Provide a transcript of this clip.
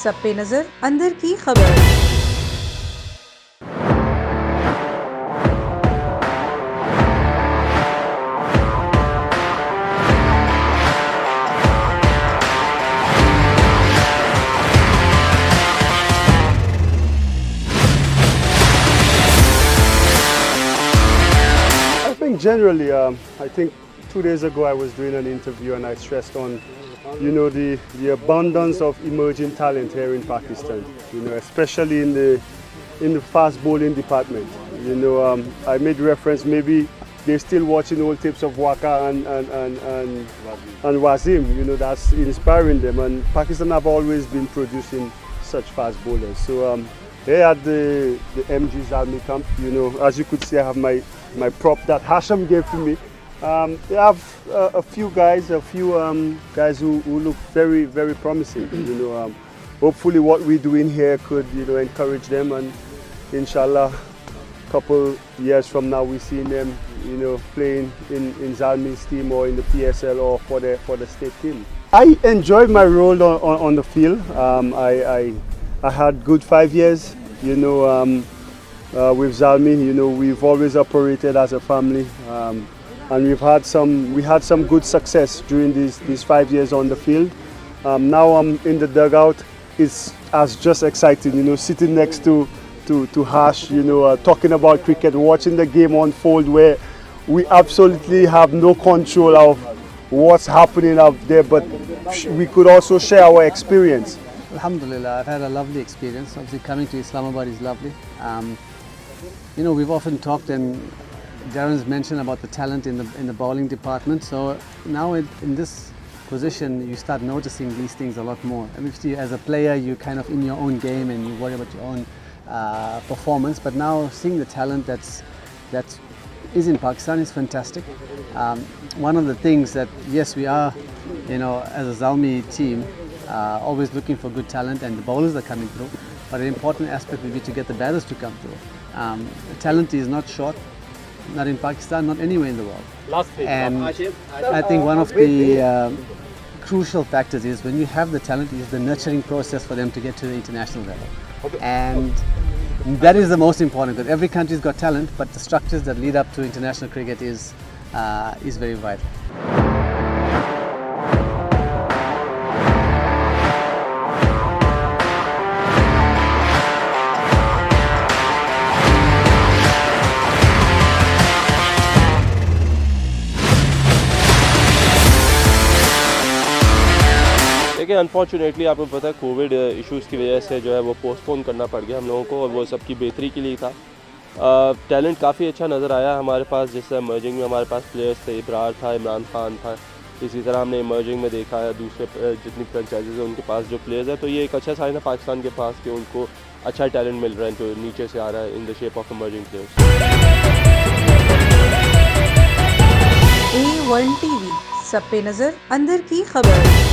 सब पे नजर, अंदर की खबर। Generally, I think 2 days ago I was doing an interview and I stressed on, the abundance of emerging talent here in Pakistan. Especially in the fast bowling department. I made reference, maybe they're still watching old tapes of Waka and Wazim. That's inspiring them. And Pakistan have always been producing such fast bowlers. So here at the MG Zalmi camp, as you could see, I have my prop that Hashim gave to me. They have a few guys who look very, very promising. Hopefully what we're doing here could, encourage them, and inshallah, couple years from now we see them, playing in Zalmi's team or in the PSL or for the state team. I enjoyed my role on the field. I had good 5 years, with Zalmi. We've always operated as a family, and we had some good success during these 5 years on the field. Now I'm in the dugout. It's as just exciting, sitting next to Hash, talking about cricket, watching the game unfold, where we absolutely have no control of what's happening out there, but we could also share our experience. Alhamdulillah, I've had a lovely experience. Obviously coming to Islamabad is lovely. We've often talked, and Daren's mentioned about the talent in the bowling department. So now in this position, you start noticing these things a lot more. I mean, as a player, you're kind of in your own game and you worry about your own performance. But now seeing the talent that is in Pakistan is fantastic. One of the things that, yes, we are, as a Zalmi team, always looking for good talent, and the bowlers are coming through. But an important aspect will be to get the batters to come through. Talent is not short, not in Pakistan, not anywhere in the world. And I think one of the crucial factors is, when you have the talent, is the nurturing process for them to get to the international level. And that is the most important, because every country's got talent, but the structures that lead up to international cricket is very vital. देखिए, unfortunately आपको पता है, Covid issues की वजह से जो है वो पोस्टपोन करना पड़ गया हम लोगों को, और वो सबकी बेहतरी के लिए था। टैलेंट काफ़ी अच्छा नज़र आया हमारे पास। जैसे इमर्जिंग में हमारे पास प्लेयर्स थे, इब्रार था, इमरान खान था। इसी तरह हमने इमर्जिंग में देखा है दूसरे जितनी फ्रेंचाइजीज हैं उनके पास जो प्लेयर्स हैं। तो ये एक अच्छा साइन है पाकिस्तान के पास कि उनको अच्छा टैलेंट मिल रहा है, जो नीचे से आ रहा है in the shape of emerging players. A1 TV, सब पे नजर, अंदर की खबर।